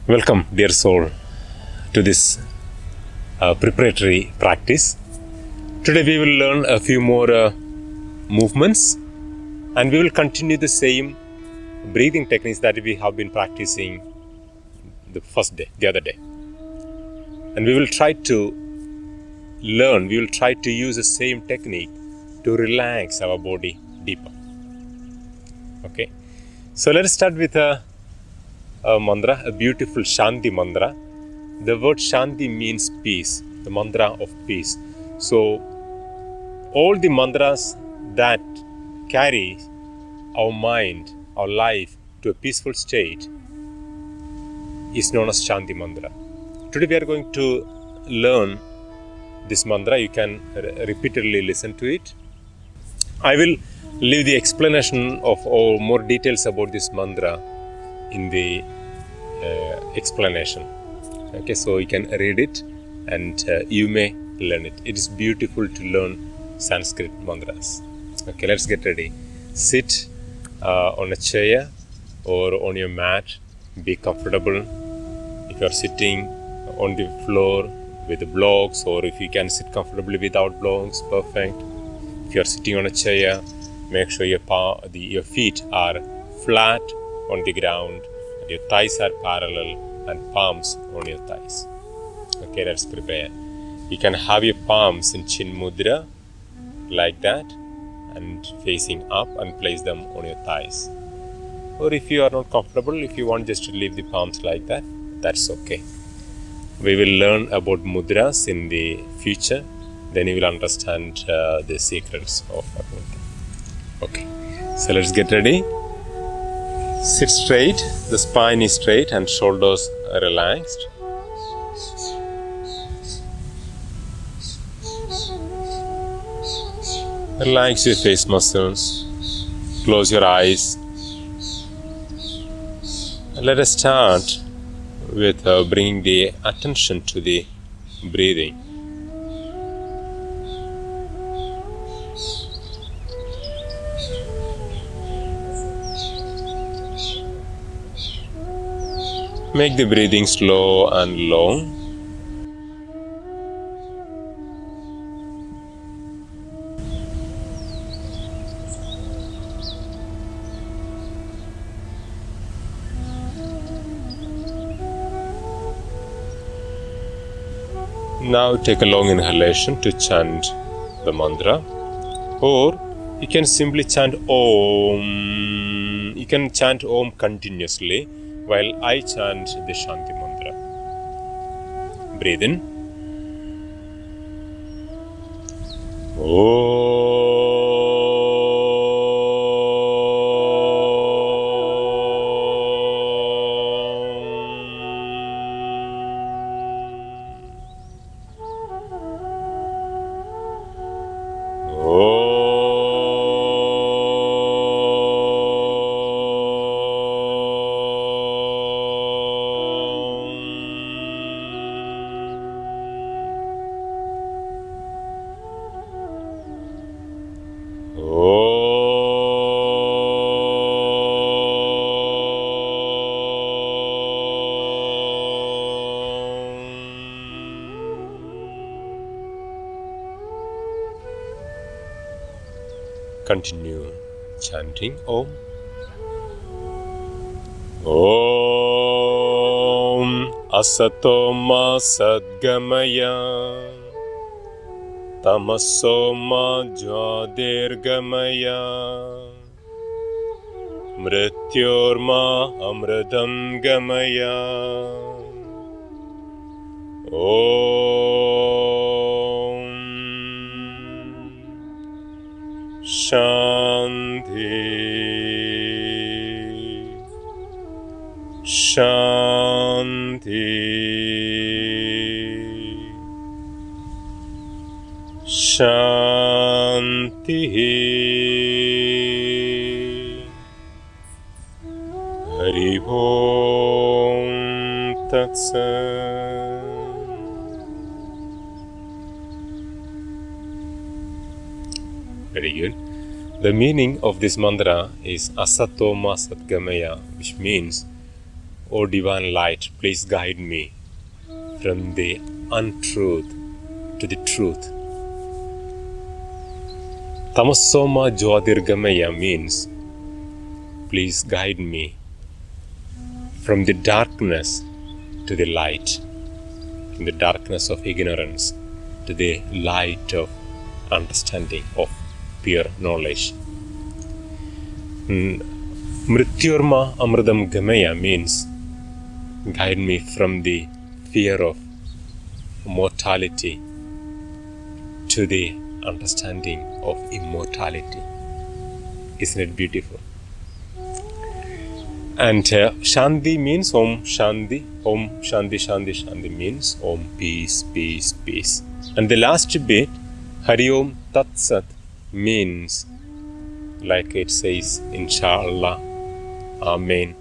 Welcome, dear soul, to this preparatory practice. Today we will learn a few more movements, and we will continue the same breathing techniques that we have been practicing the other day. And we will try to use the same technique to relax our body deeper. Okay, so let us start with a mantra, a beautiful Shanti mantra. The word Shanti means peace, the mantra of peace. So, all the mantras that carry our mind, our life to a peaceful state is known as Shanti mantra. Today we are going to learn this mantra. You can repeatedly listen to it. I will leave the explanation of all more details about this mantra in the explanation. Okay, so you can read it and you may learn it. It is beautiful to learn Sanskrit mantras. Okay, let's get ready. Sit on a chair or on your mat. Be comfortable. If you are sitting on the floor with the blocks, or if you can sit comfortably without blocks, perfect. If you are sitting on a chair, make sure your feet are flat on the ground, your thighs are parallel, and palms on your thighs. Okay, let's prepare. You can have your palms in Chin Mudra, like that, and facing up, and place them on your thighs. Or if you are not comfortable, if you want just to leave the palms like that, that's okay. We will learn about mudras in the future, then you will understand the secrets of that mudra. Okay, so let's get ready. Sit straight, the spine is straight and shoulders are relaxed. Relax your face muscles, close your eyes. Let us start with bringing the attention to the breathing. Make the breathing slow and long. Now take a long inhalation to chant the mantra, or you can simply chant Om. You can chant Om continuously while I chant the Shanti mantra. Breathe in. Continue chanting Om. Om Asato Maa Sad-Gamaya, Maa Jyotir-Gamaya, Mrityorma Amrtam Gamaya. Om Shanti, Shanti, Shaantih. Hari Om Tat Sat. Very good. The meaning of this mantra is Asato Maa Sad-Gamaya, which means O divine light, please guide me from the untruth to the truth. Tadasana Maa Jyotir-Gamaya means, please guide me from the darkness to the light, from the darkness of ignorance to the light of understanding, of pure knowledge. Mrityurma Amrtam Gamaya means, guide me from the fear of mortality to the understanding of immortality. Isn't it beautiful? And Shanti means Om Shanti. Om Shanti Shanti Shanti means Om peace, peace, peace. And the last bit, Hari Om Tat Sat, means, like it says, Inshallah, Amen,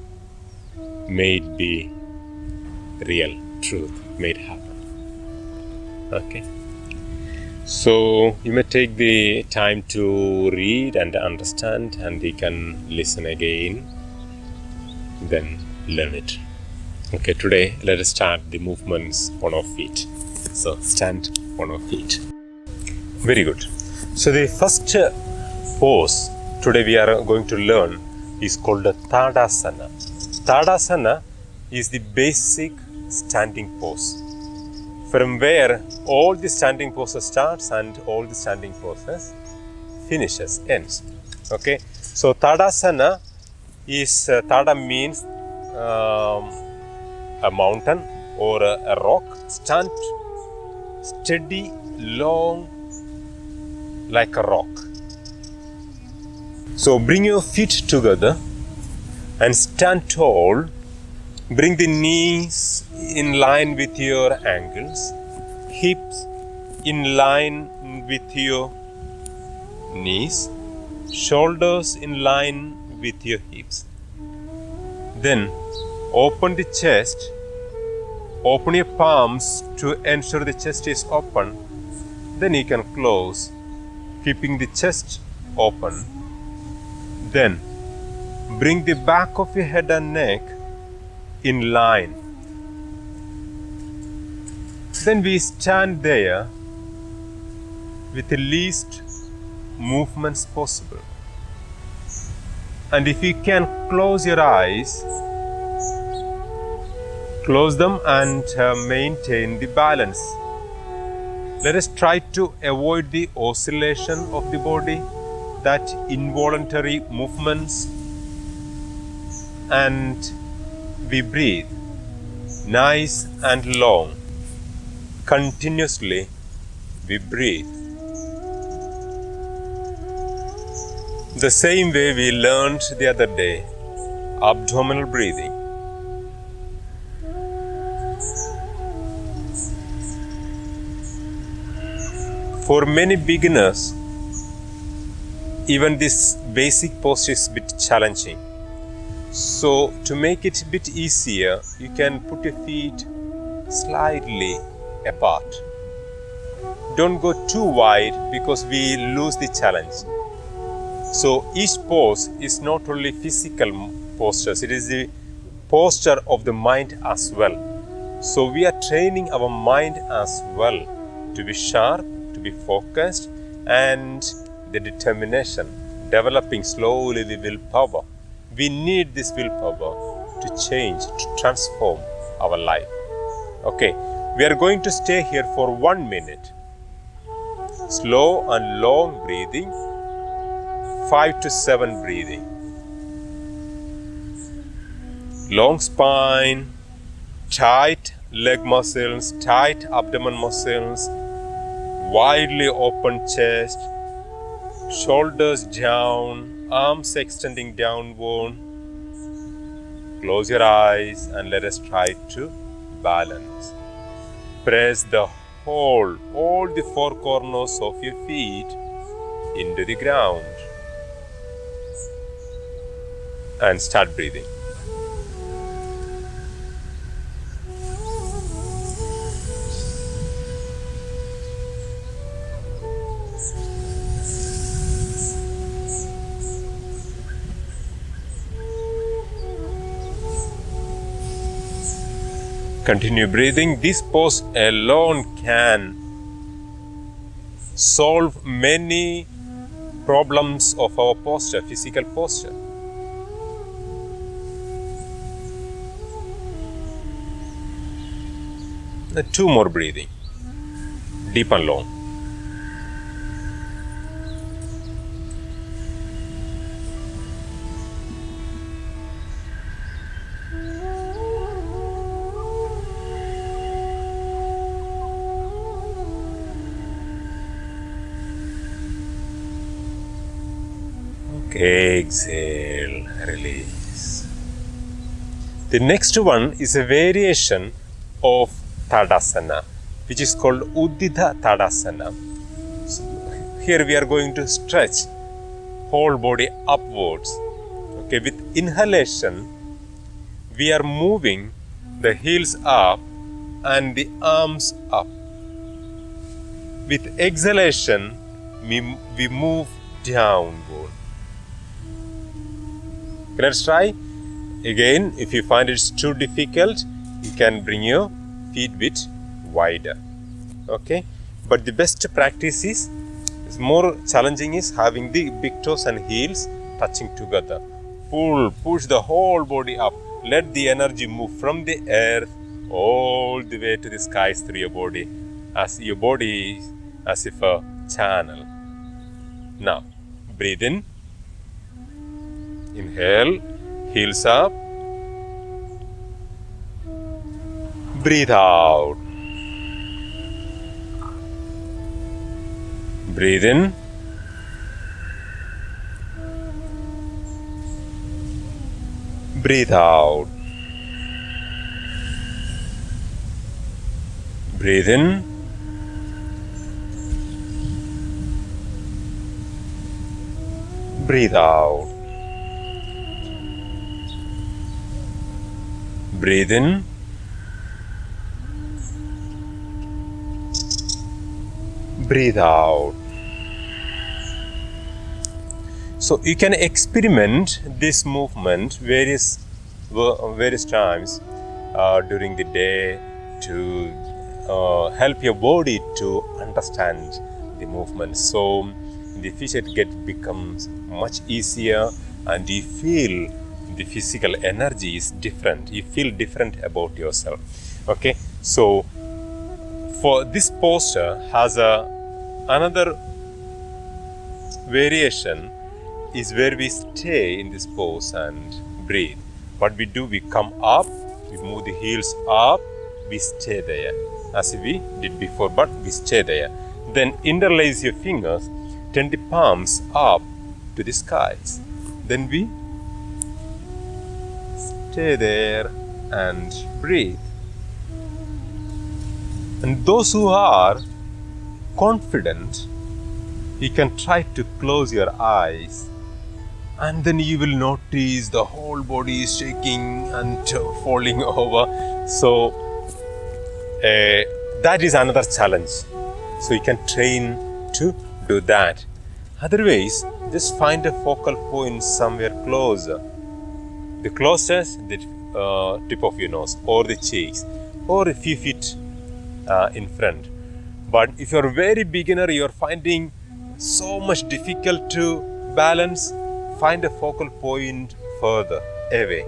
may it be real, truth, may it happen. Okay. So you may take the time to read and understand, and you can listen again, then learn it. Okay, today let us start the movements on our feet. So stand on our feet. Very good. So the first pose today we are going to learn is called the Tadasana. Tadasana is the basic standing pose, from where all the standing poses starts and all the standing poses finishes, ends. Okay, so Tadasana is, Tada means a mountain or a rock. Stand steady, long, like a rock. So bring your feet together and stand tall. Bring the knees in line with your ankles, hips in line with your knees, shoulders in line with your hips. Then open the chest, open your palms to ensure the chest is open. Then you can close, keeping the chest open. Then bring the back of your head and neck in line. Then we stand there with the least movements possible. And if you can close your eyes, close them and maintain the balance. Let us try to avoid the oscillation of the body, that involuntary movements, and we breathe nice and long. Continuously we breathe. The same way we learned the other day, abdominal breathing. For many beginners, even this basic pose is a bit challenging. So to make it a bit easier, you can put your feet slightly apart. Don't go too wide because we lose the challenge. So each pose is not only physical postures, it is the posture of the mind as well. So we are training our mind as well to be sharp, to be focused, and the determination, developing slowly the willpower. We need this willpower to change, to transform our life. Okay, we are going to stay here for 1 minute. Slow and long breathing, 5 to 7 breathing. Long spine, tight leg muscles, tight abdomen muscles, widely open chest, shoulders down, arms extending downward. Close your eyes and let us try to balance. Press all the four corners of your feet into the ground. And start breathing. Continue breathing. This pose alone can solve many problems of our posture, physical posture. Two more breathing, deep and long. Okay, exhale, release. The next one is a variation of Tadasana, which is called Uddita Tadasana. So here we are going to stretch whole body upwards. Okay, with inhalation, we are moving the heels up and the arms up. With exhalation, we move downward. Let's try. Again, if you find it's too difficult, you can bring your feet a bit wider. Okay, but the best practice is more challenging is having the big toes and heels touching together. Push the whole body up. Let the energy move from the earth all the way to the skies through your body, as your body is as if a channel. Now, breathe in. Inhale, heels up. Breathe out. Breathe in. Breathe out. Breathe in. Breathe out. Breathe in. Breathe out. So you can experiment this movement various times during the day to help your body to understand the movement. So in the future it becomes much easier, and you feel the physical energy is different. You feel different about yourself. Okay, so for this posture has another variation is where we stay in this pose and breathe. What we do, we come up, we move the heels up, we stay there as we did before, but we stay there. Then interlace your fingers, turn the palms up to the skies. Then we stay there and breathe. And those who are confident, you can try to close your eyes, and then you will notice the whole body is shaking and falling over. So that is another challenge. So you can train to do that. Otherwise, just find a focal point somewhere closer. The closest, the tip of your nose or the cheeks, or a few feet in front. But if you're a very beginner, you're finding so much difficult to balance, find a focal point further away,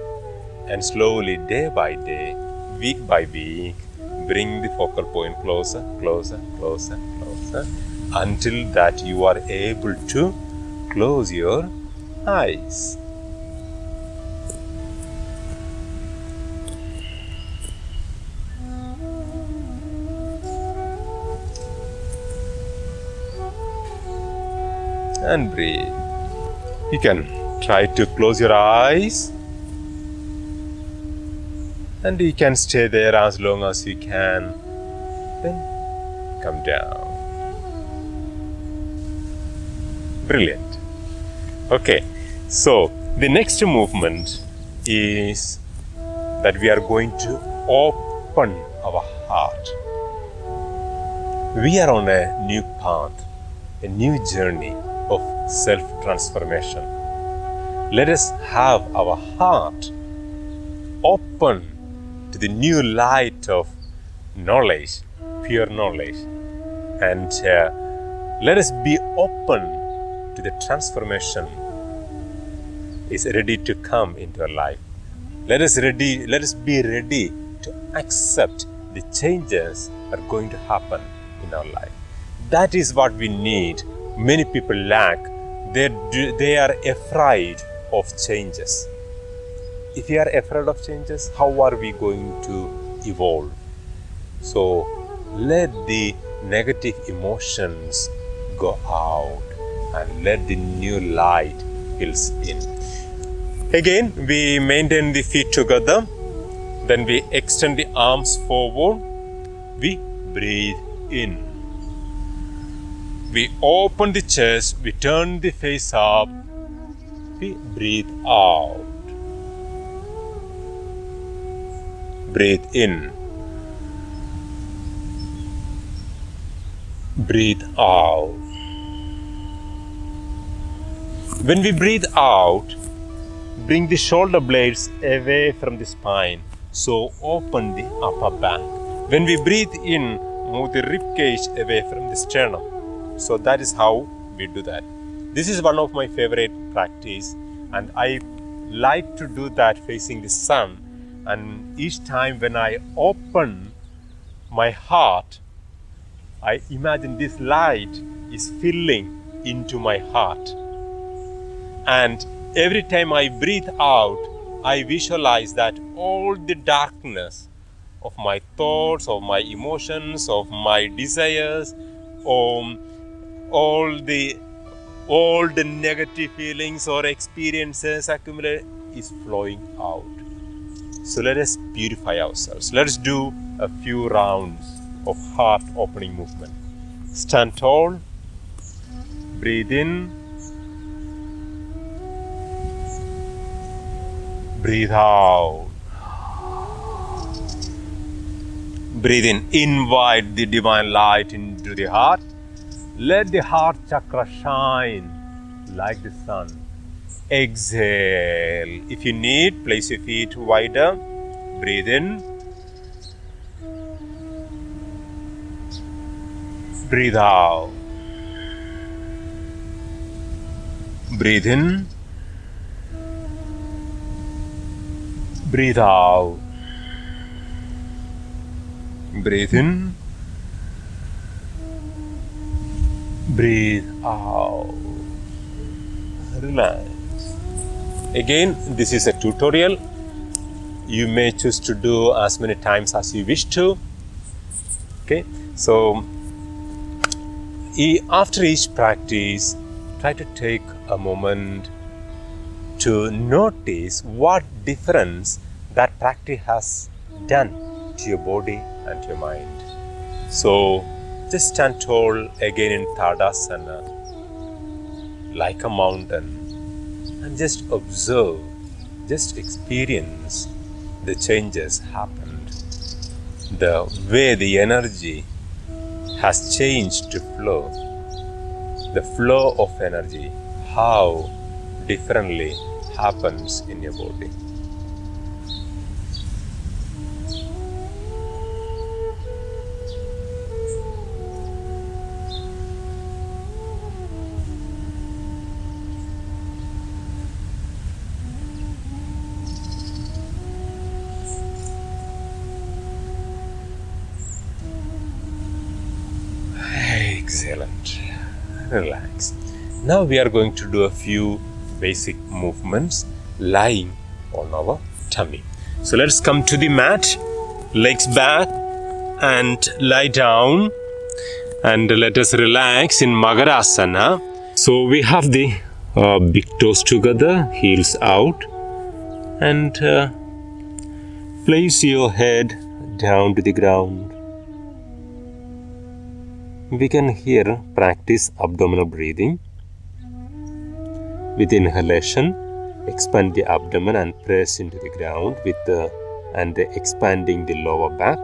and slowly, day by day, week by week, bring the focal point closer, closer, closer, closer, until that you are able to close your eyes. And breathe. You can try to close your eyes, and you can stay there as long as you can. Then come down. Brilliant. Okay, so the next movement is that we are going to open our heart. We are on a new path, a new journey of self-transformation. Let us have our heart open to the new light of knowledge, pure knowledge. And let us be open to the transformation is ready to come into our life. Let us be ready to accept the changes are going to happen in our life. That is what we need. Many people lack. They are afraid of changes. If we are afraid of changes, how are we going to evolve? So let the negative emotions go out and let the new light fills in. Again, we maintain the feet together. Then we extend the arms forward. We breathe in. We open the chest. We turn the face up. We breathe out. Breathe in. Breathe out. When we breathe out, bring the shoulder blades away from the spine. So open the upper back. When we breathe in, move the rib cage away from the sternum. So that is how we do that. This is one of my favorite practice, and I like to do that facing the sun. And each time when I open my heart, I imagine this light is filling into my heart. And every time I breathe out, I visualize that all the darkness of my thoughts, of my emotions, of my desires, all the negative feelings or experiences accumulated is flowing out. So let us purify ourselves. Let us do a few rounds of heart opening movement. Stand tall. Breathe in. Breathe out. Breathe in. Invite the divine light into the heart. Let the heart chakra shine like the sun. Exhale. If you need, place your feet wider. Breathe in. Breathe out. Breathe in. Breathe out. Breathe in. Breathe out. Relax. Again, this is a tutorial. You may choose to do as many times as you wish to. Okay, so after each practice, try to take a moment to notice what difference that practice has done to your body and to your mind. So just stand tall again in Tadasana, like a mountain, and just observe, just experience the changes happened, the way the energy has changed to flow, the flow of energy, how differently happens in your body. Excellent. Relax. Now we are going to do a few basic movements lying on our tummy. So let's come to the mat, legs back, and lie down, and let us relax in Vajrasana. So we have the big toes together, heels out, and place your head down to the ground. We can here practice abdominal breathing. With inhalation, expand the abdomen and press into the ground and expanding the lower back.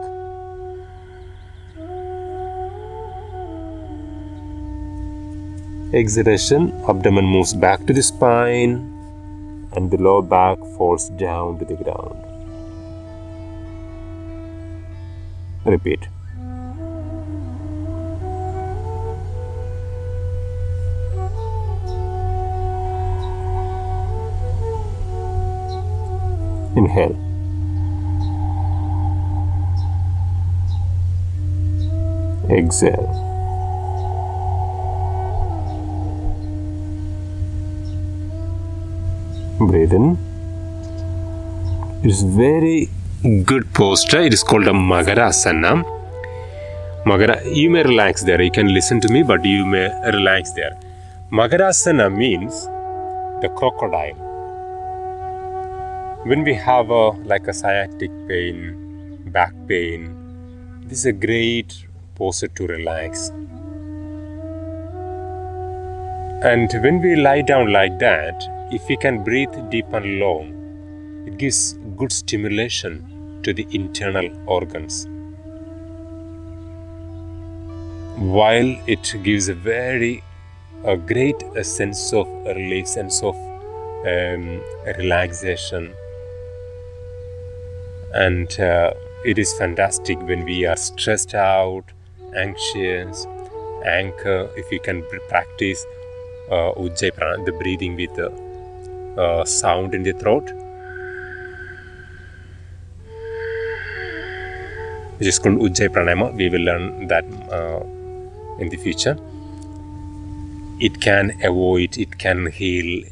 Exhalation, abdomen moves back to the spine and the lower back falls down to the ground. Repeat. Inhale. Exhale. Breathe in. It is very good posture. It is called a Vajrasana. You may relax there. You can listen to me, but you may relax there. Vajrasana means the crocodile. When we have like a sciatic pain, back pain, this is a great posture to relax. And when we lie down like that, if we can breathe deep and long, it gives good stimulation to the internal organs, while it gives a great sense of relief, sense of relaxation. And it is fantastic when we are stressed out, anxious, anchor. If you can practice Ujjayi Pranayama, the breathing with sound in the throat, which is called Ujjayi Pranayama. We will learn that in the future. It can avoid, it can heal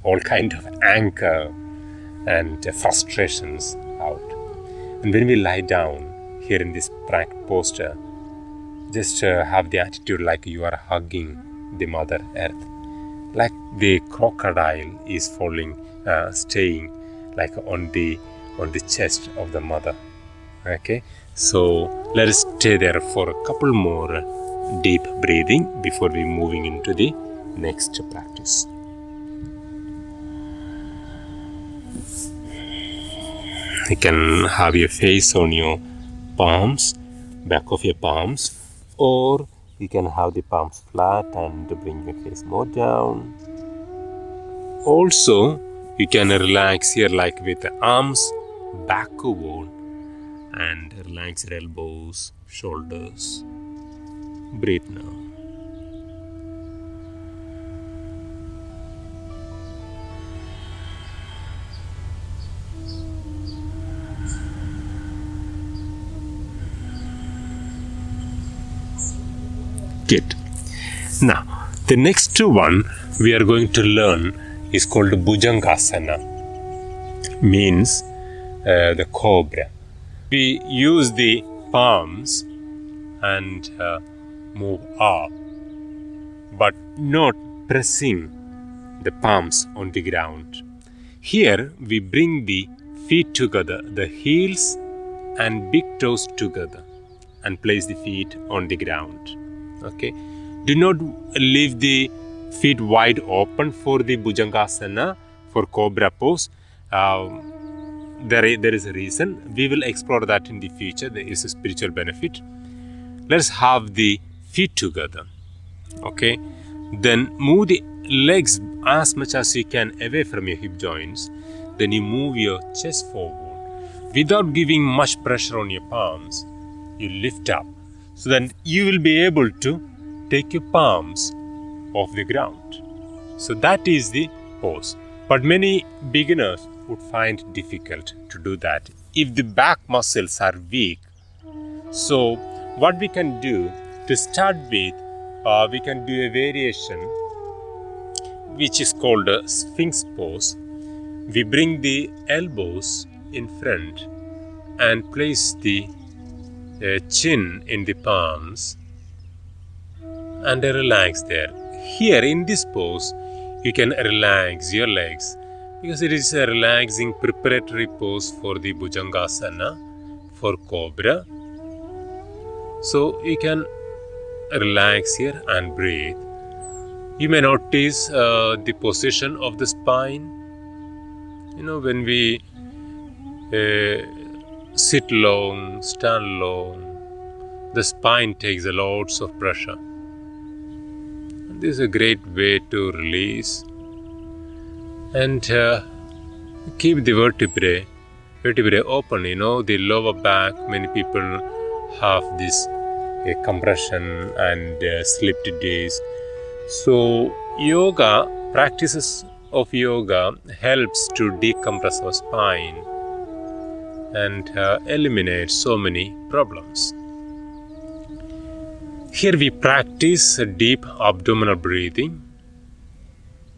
all kind of anger and frustrations out. And when we lie down here in this posture, just have the attitude like you are hugging the Mother Earth, like the crocodile is staying like on the chest of the mother. Okay, so let us stay there for a couple more deep breathing before we moving into the next practice. You can have your face on your palms, back of your palms, or you can have the palms flat and bring your face more down. Also, you can relax here like with the arms backward and relax your elbows, shoulders. Breathe now. Good. Now, the next one we are going to learn is called Bhuyangasana. Means the cobra. We use the palms and move up, but not pressing the palms on the ground. Here we bring the feet together, the heels and big toes together, and place the feet on the ground. Okay, do not leave the feet wide open for the Bhuyangasana, for Cobra Pose. There is a reason. We will explore that in the future. There is a spiritual benefit. Let's have the feet together. Okay, then move the legs as much as you can away from your hip joints. Then you move your chest forward without giving much pressure on your palms. You lift up. So then you will be able to take your palms off the ground. So that is the pose. But many beginners would find it difficult to do that if the back muscles are weak. So what we can do to start with, we can do a variation which is called a Sphinx Pose. We bring the elbows in front and place the chin in the palms and relax there. Here in this pose, you can relax your legs because it is a relaxing preparatory pose for the Bhuyangasana, for Cobra. So you can relax here and breathe. You may notice the position of the spine. When we sit long, stand long, the spine takes a lots of pressure. This is a great way to release and keep the vertebrae open. The lower back, many people have this compression and slipped disc. So yoga, practices of yoga helps to decompress our spine and eliminate so many problems. Here we practice a deep abdominal breathing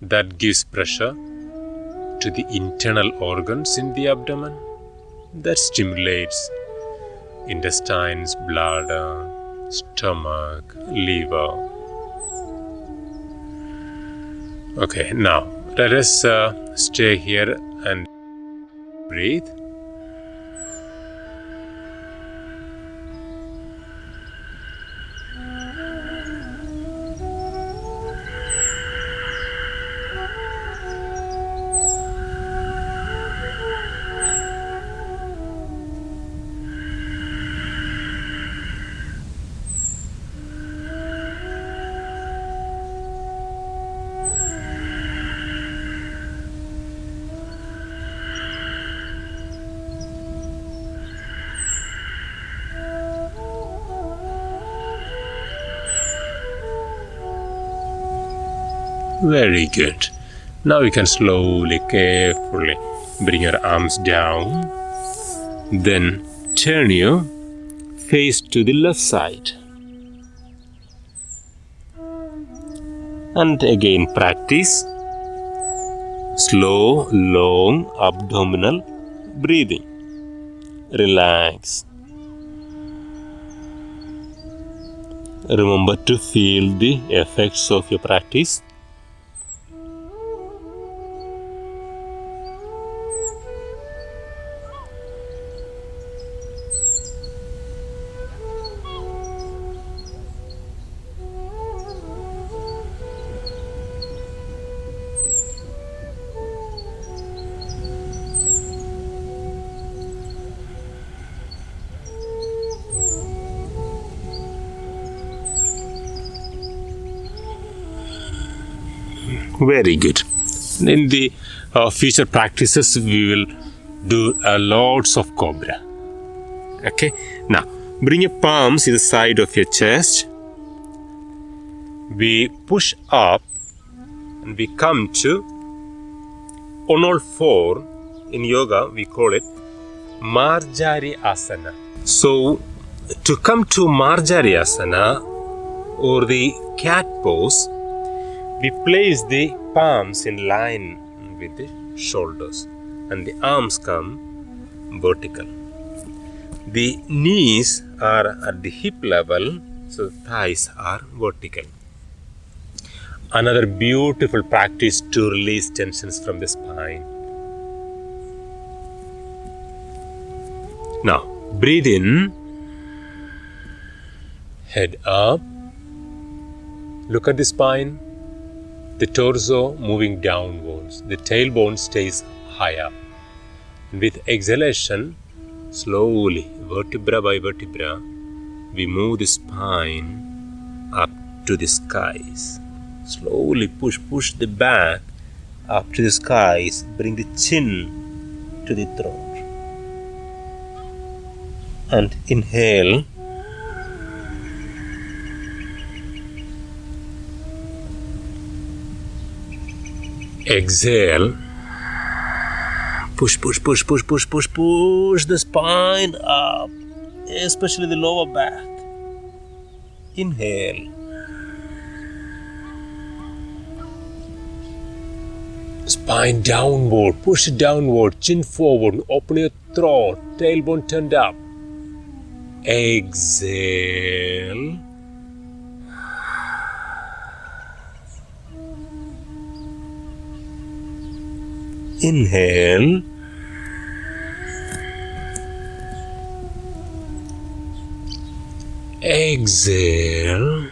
that gives pressure to the internal organs in the abdomen, that stimulates intestines, bladder, stomach, liver. Okay, now let us stay here and breathe. Very good. Now you can slowly, carefully bring your arms down. Then turn your face to the left side. And again practice slow, long abdominal breathing. Relax. Remember to feel the effects of your practice. Very good. In the future practices, we will do lots of cobra. Okay. Now, bring your palms to the side of your chest. We push up and we come to on all four. In yoga, we call it Maryari Asana. So, to come to Maryari Asana or the cat pose, we place the palms in line with the shoulders and the arms come vertical. The knees are at the hip level, so the thighs are vertical. Another beautiful practice to release tensions from the spine. Now, breathe in, head up, look at the spine. The torso moving downwards. The tailbone stays high up. And with exhalation, slowly, vertebra by vertebra, we move the spine up to the skies. Slowly push the back up to the skies. Bring the chin to the throat. And inhale. Exhale. Push the spine up, especially the lower back. Inhale. Spine downward, push it downward, chin forward, open your throat, tailbone turned up. Exhale. Inhale. Exhale.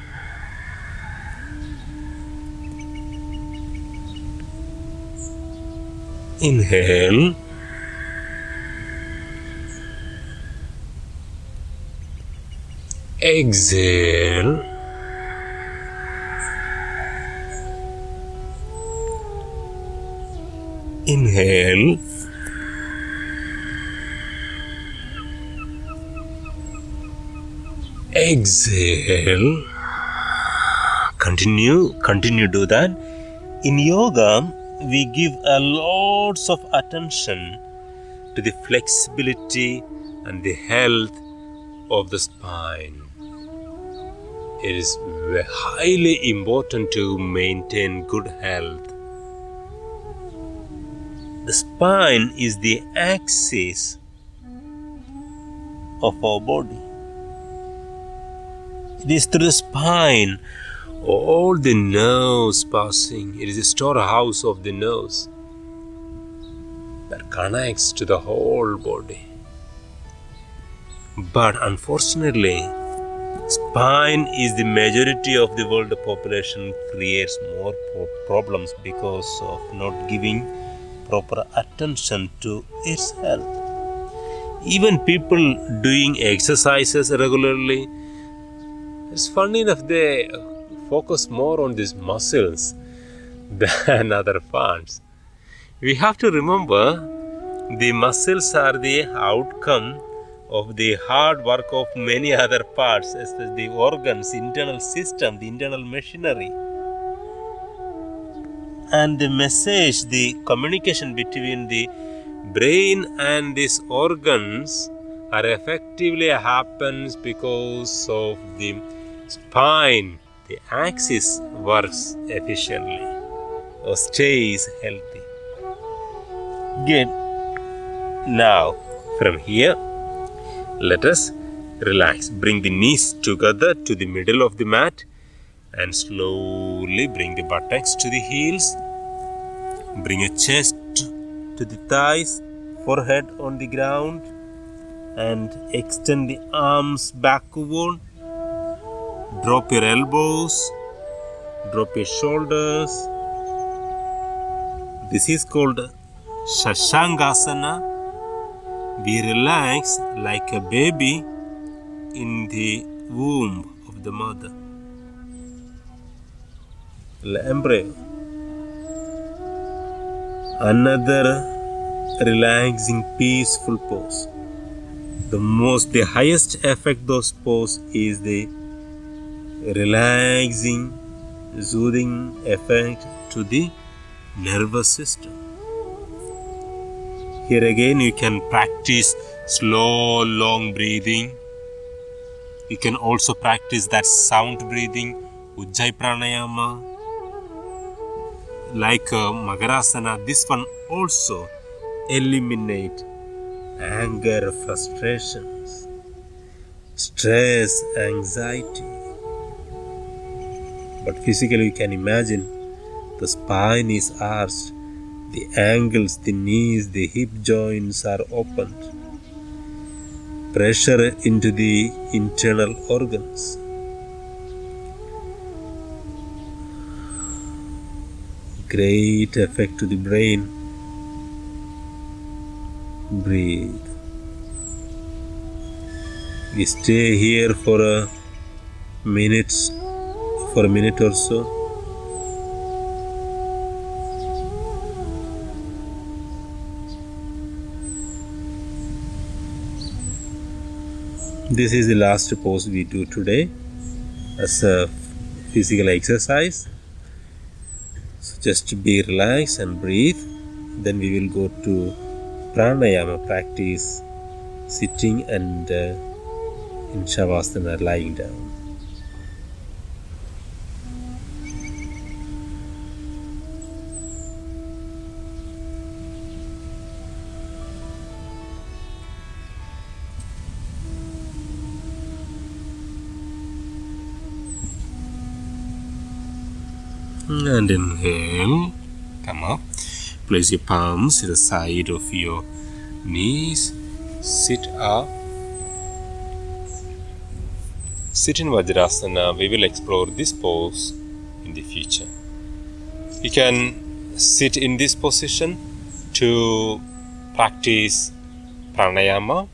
Inhale. Exhale. Inhale. Exhale. Continue do that. In yoga, we give a lots of attention to the flexibility and the health of the spine. It is highly important to maintain good health. The spine is the axis of our body. It is through the spine all the nerves passing. It is the storehouse of the nerves that connects to the whole body. But unfortunately, spine is the majority of the world population, creates more problems because of not giving proper attention to its health. Even people doing exercises regularly, it's funny enough, they focus more on these muscles than other parts. We have to remember the muscles are the outcome of the hard work of many other parts, especially the organs, internal system, the internal machinery. And the message, the communication between the brain and these organs are effectively happens because of the spine. The axis works efficiently or stays healthy. Good. Now, from here, let us relax. Bring the knees together to the middle of the mat and slowly bring the buttocks to the heels. Bring a chest to the thighs, forehead on the ground, and extend the arms backward. Drop your elbows, drop your shoulders. This is called Shashank Asana. We relax like a baby in the womb of the mother. Embryo. Another relaxing, peaceful pose. The highest effect those pose is the relaxing, soothing effect to the nervous system. Here again, you can practice slow, long breathing. You can also practice that sound breathing, Ujjayi Pranayama, like Vajrasana. This one also eliminate anger, frustrations, stress, anxiety. But physically, you can imagine the spine is arched, the ankles, the knees, the hip joints are opened. Pressure into the internal organs. Great effect to the brain. Breathe. We stay here for a minute or so. This is the last pose we do today as a physical exercise. So just be relaxed and breathe. Then we will go to Pranayama practice, sitting and in Savasana, lying down. And inhale, come up, place your palms to the side of your knees, sit up, sit in Vajrasana. We will explore this pose in the future. You can sit in this position to practice Pranayama,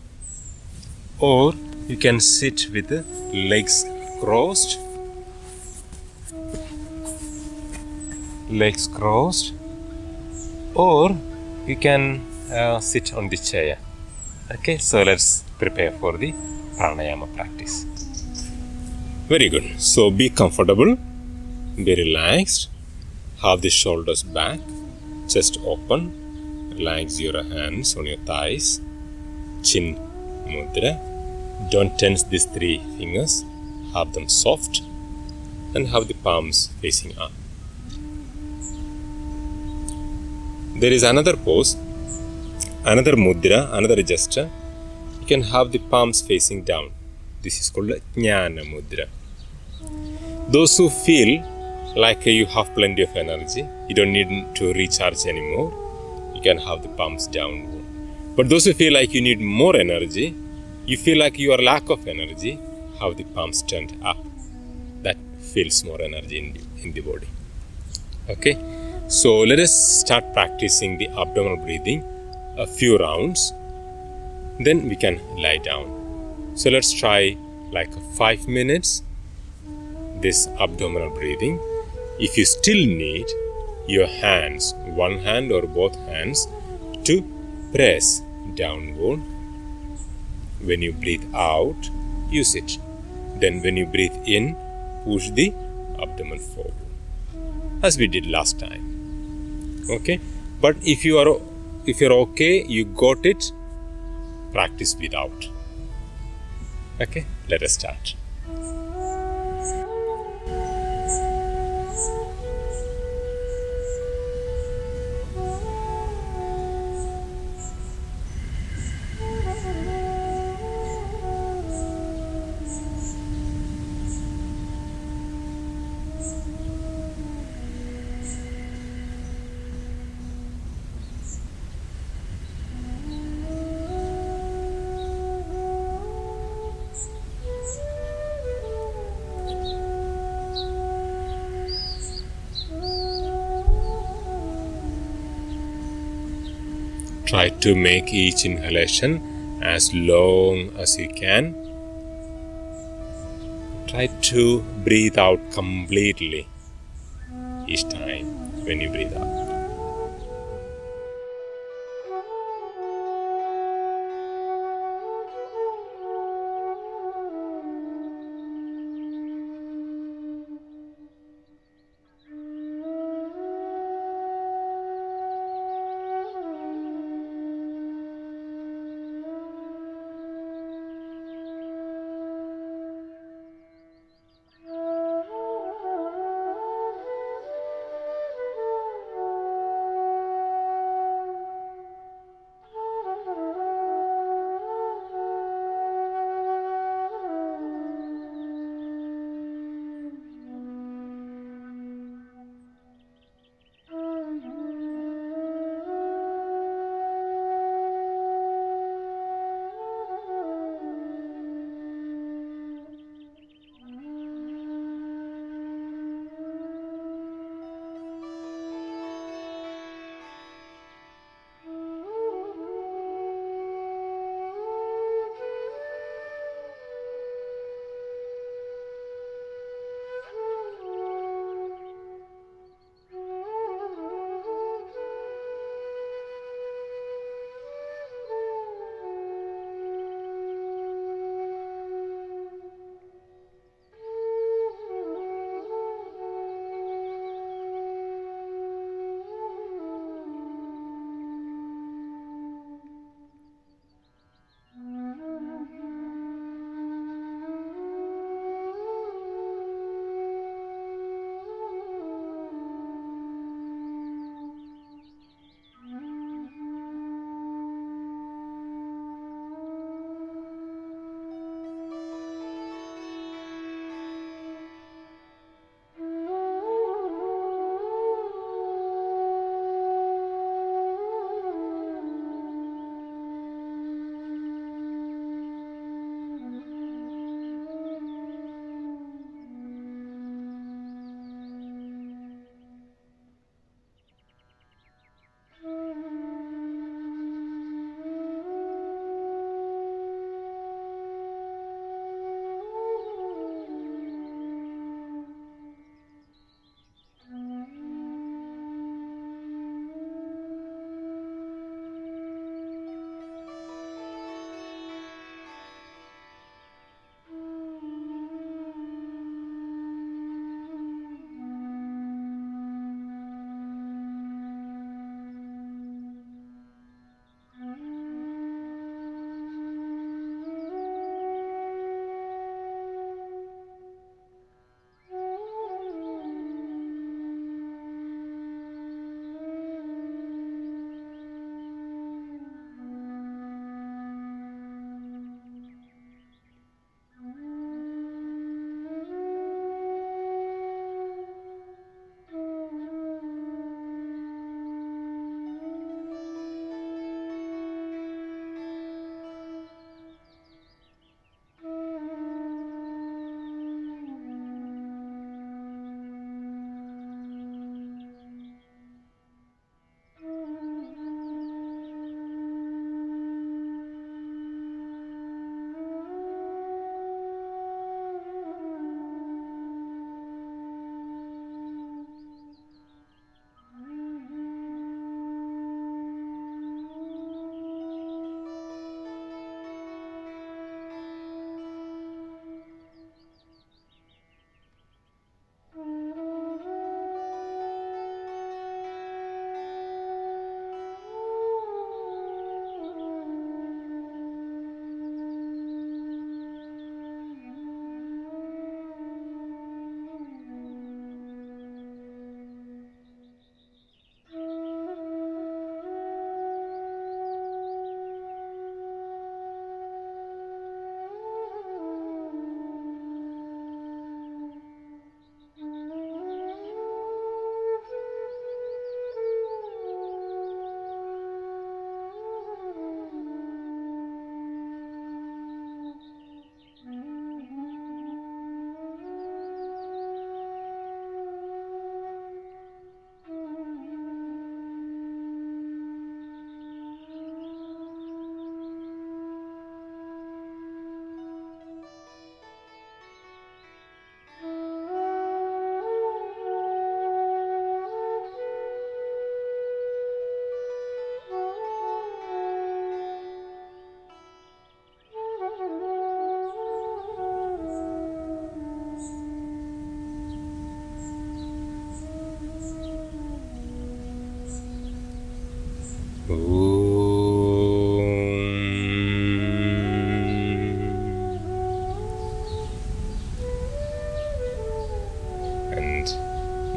or you can sit with the legs crossed, or you can sit on the chair. Okay, so let's prepare for the Pranayama practice. Very good. So be comfortable, be relaxed, have the shoulders back, chest open, relax your hands on your thighs, chin mudra. Don't tense these three fingers, have them soft and have the palms facing up. There is another pose, another mudra, another gesture. You can have the palms facing down. This is called Jnana Mudra. Those who feel like you have plenty of energy, you don't need to recharge anymore, you can have the palms downward. But those who feel like you need more energy, you feel like you are lack of energy, have the palms turned up. That feels more energy in the body. Okay, so let us start practicing the abdominal breathing a few rounds, then we can lie down. So let's try like 5 minutes this abdominal breathing. If you still need your hands, one hand or both hands, to press downward. When you breathe out, use it. Then when you breathe in, push the abdomen forward, as we did last time. Okay, but if you're okay, you got it, practice without. Okay, let us start. Try to make each inhalation as long as you can. Try to breathe out completely each time when you breathe out. And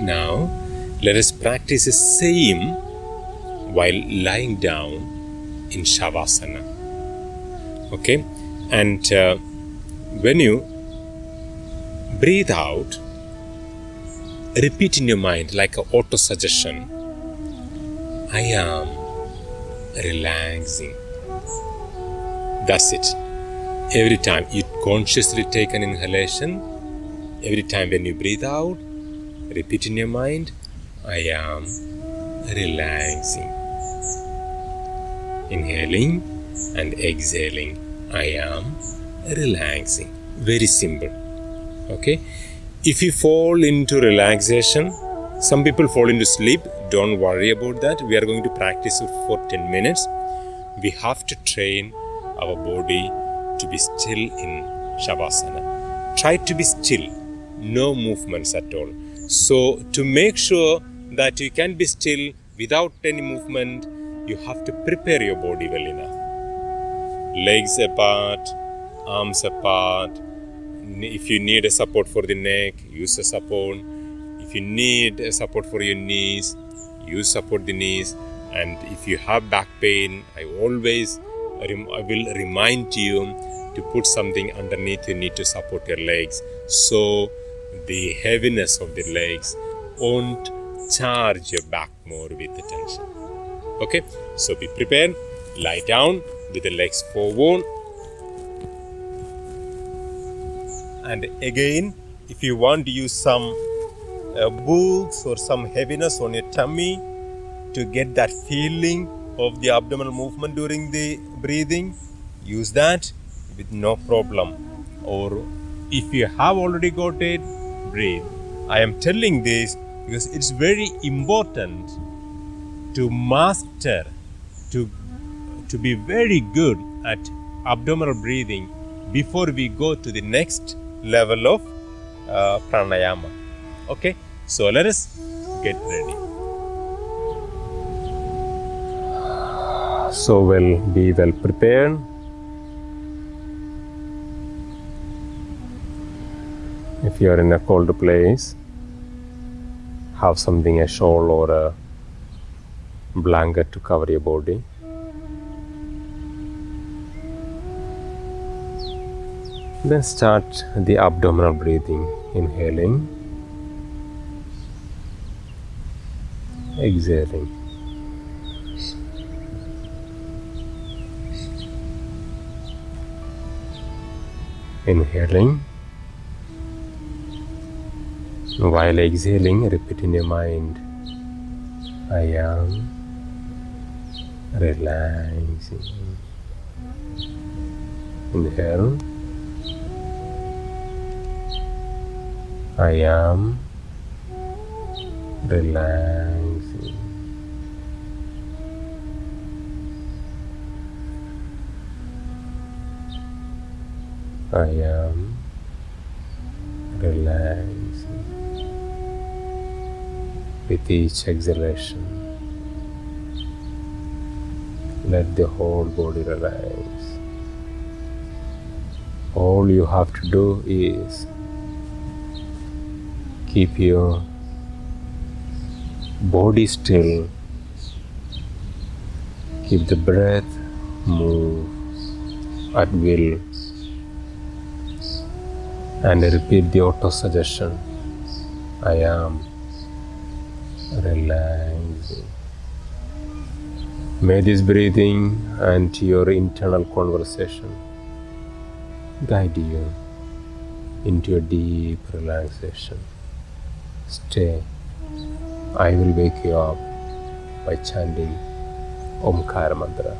now let us practice the same while lying down in Savasana. Okay? And when you breathe out, repeat in your mind like an auto-suggestion, I am relaxing. That's it. Every time you consciously take an inhalation, every time when you breathe out, repeat in your mind, I am relaxing. Inhaling and exhaling, I am relaxing. Very simple. Okay? If you fall into relaxation, some people fall into sleep, don't worry about that. We are going to practice it for 10 minutes. We have to train our body to be still in Shavasana. Try to be still, no movements at all. So to make sure that you can be still without any movement, you have to prepare your body well enough. Legs apart, arms apart. If you need a support for the neck, use a support. If you need a support for your knees, use support the knees. And if you have back pain, I will remind you to put something underneath your knee to support your legs, so the heaviness of the legs won't charge your back more with the tension. Okay, so be prepared. Lie down with the legs forward. And again, if you want to use some books or some heaviness on your tummy to get that feeling of the abdominal movement during the breathing, use that with no problem. Or if you have already got it, breathe. I am telling this because it's very important to master, to be very good at abdominal breathing before we go to the next level of pranayama. Okay, so let us get ready. So be well prepared. If you are in a cold place, have something, a shawl or a blanket to cover your body. Then start the abdominal breathing, inhaling, exhaling. Inhaling. While exhaling, repeat in your mind, I am relaxing. Inhale. I am relaxing. I am relaxing. With each exhalation, let the whole body relax. All you have to do is keep your body still, keep the breath move at will, and repeat the auto-suggestion, I am relaxing. May this breathing and your internal conversation guide you into a deep relaxation. Stay. I will wake you up by chanting Omkara mantra.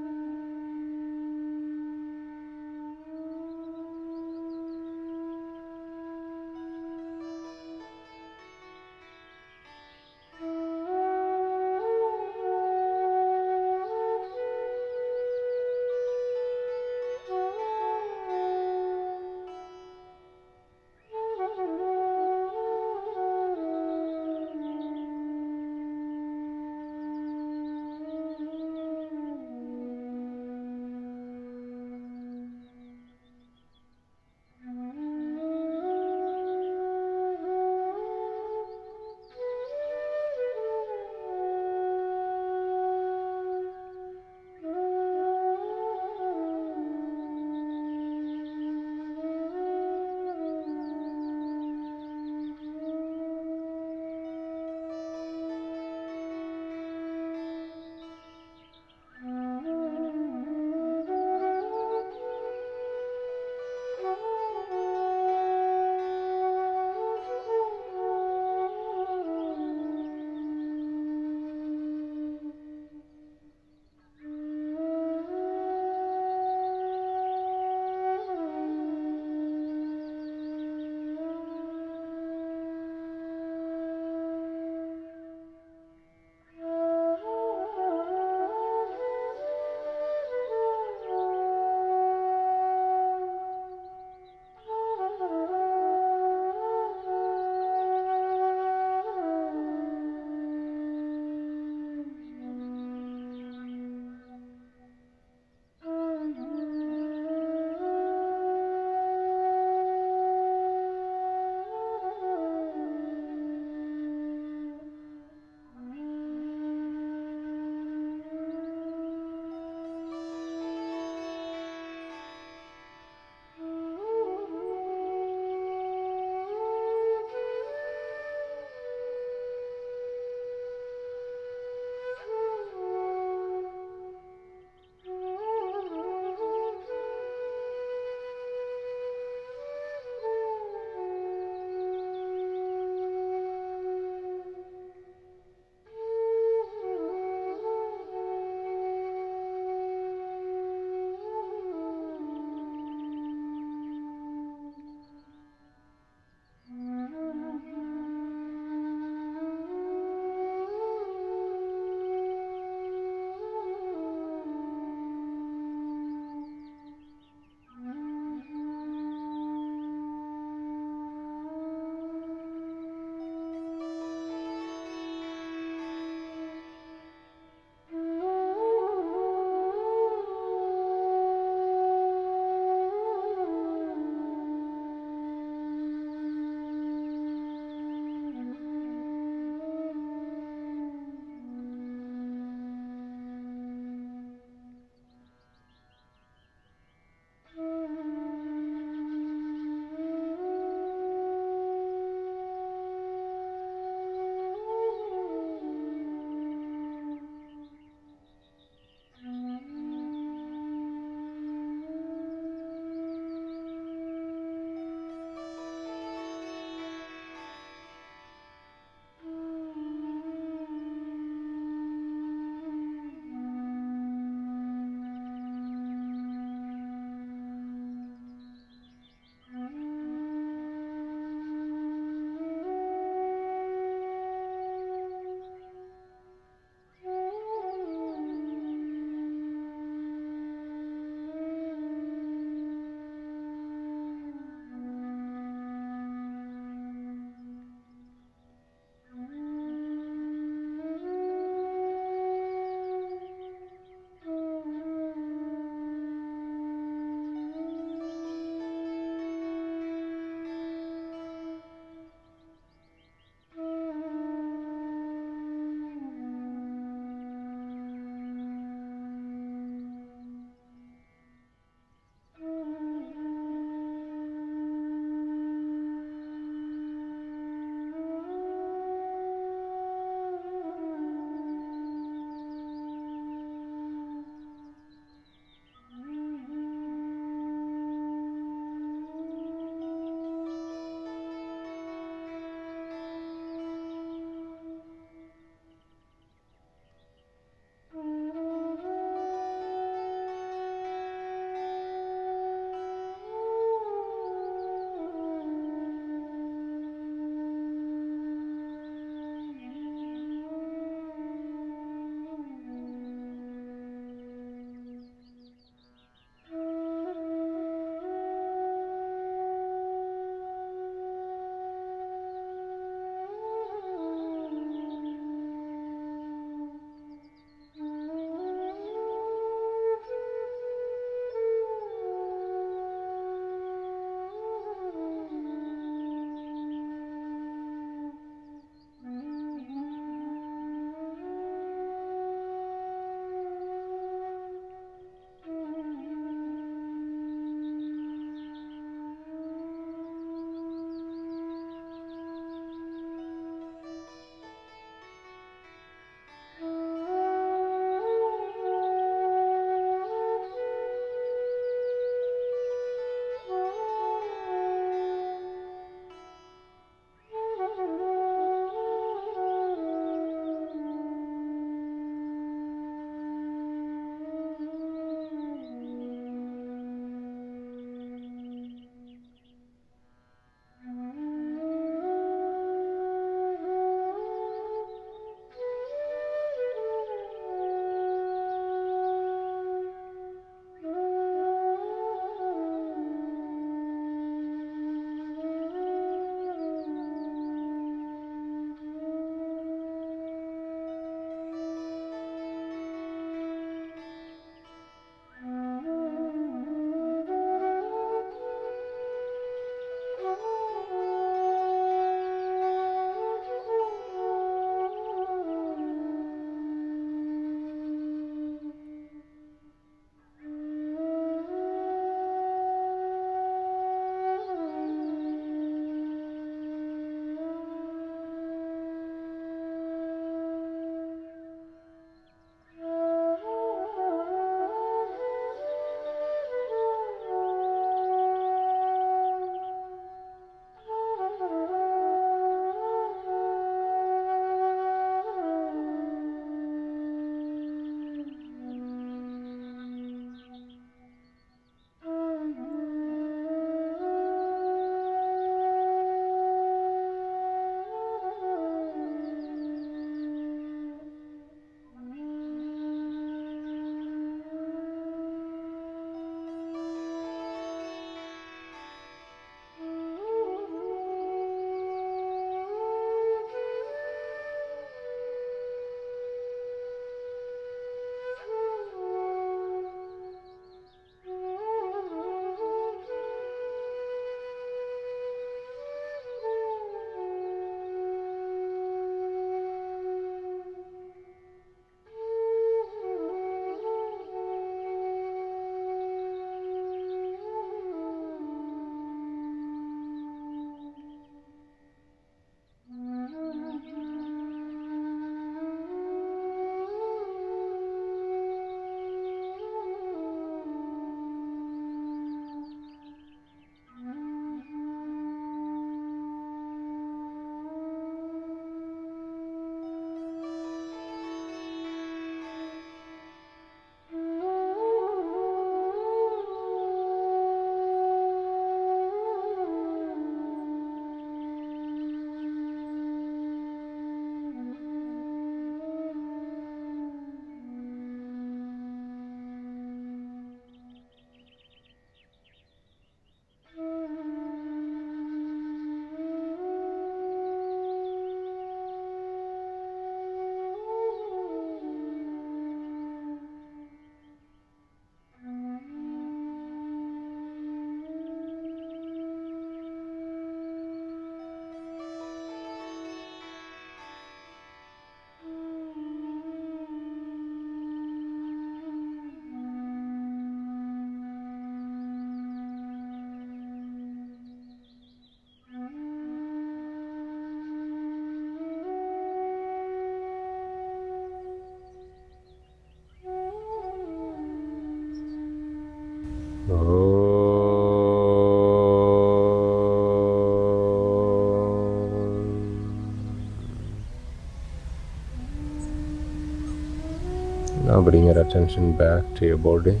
bring your attention back to your body.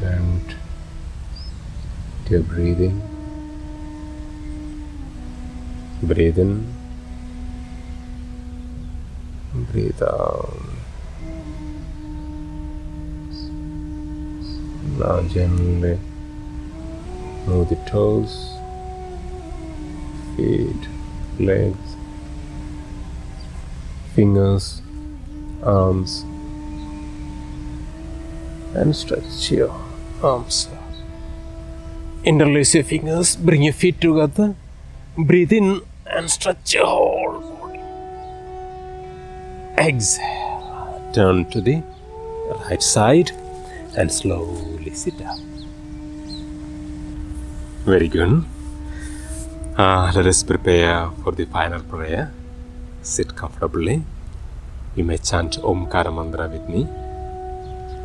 And to your breathing. Breathe in. Breathe out. Now gently move the toes, feet, legs, fingers, arms, and stretch your arms. Interlace your fingers, bring your feet together, breathe in and stretch your whole body. Exhale, turn to the right side and slowly sit up. Very good. Let us prepare for the final prayer. Sit comfortably. You may chant Omkara mantra with me.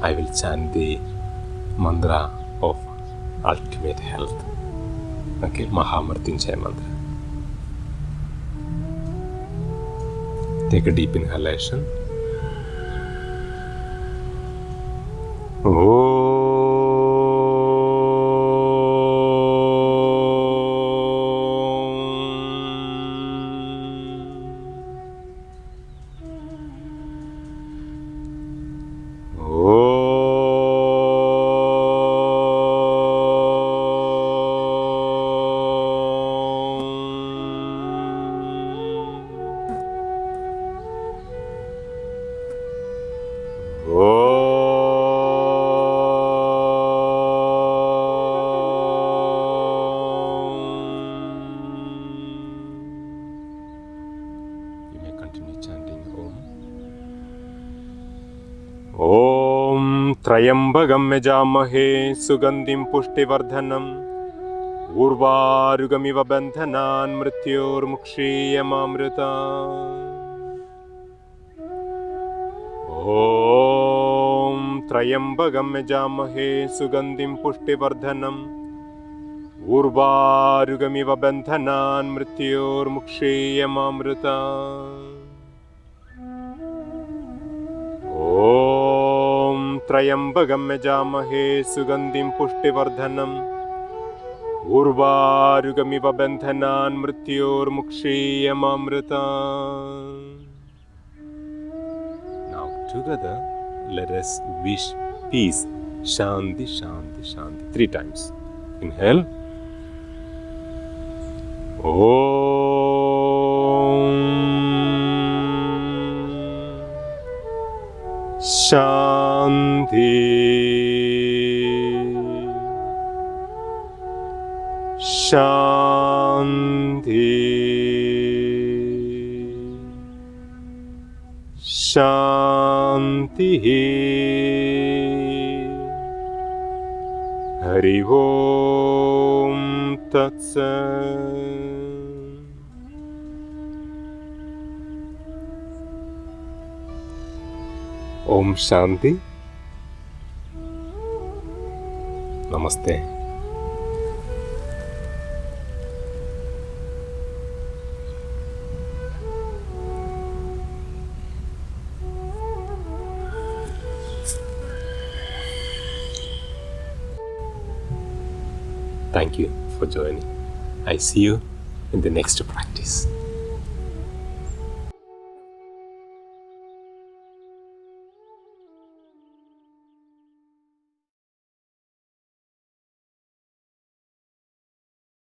I will chant the mantra of ultimate health. Okay, Mahamrityunjaya mantra. Take a deep inhalation. Trayambagam yajamahe sugandhim pushtivardhanam urvarugamiva bandhanan mrityor mukshiyamamrita. Om Trayambagam yajamahe sugandhim pushtivardhanam urvarugamiva bandhanan mrityor mukshiyamamrita. Om Trayambagam yajamahe sugandhim pushtivardhanam urvarugamiva bandhanan mrityor mukshiyamamrita. Now together let us wish peace. Shanti, Shanti, Shanti. 3 times. Inhale. Shanti, Shanti, Shanti. Hari Om Tat Sat. Om Shanti. Namaste. Thank you for joining. I see you in the next practice.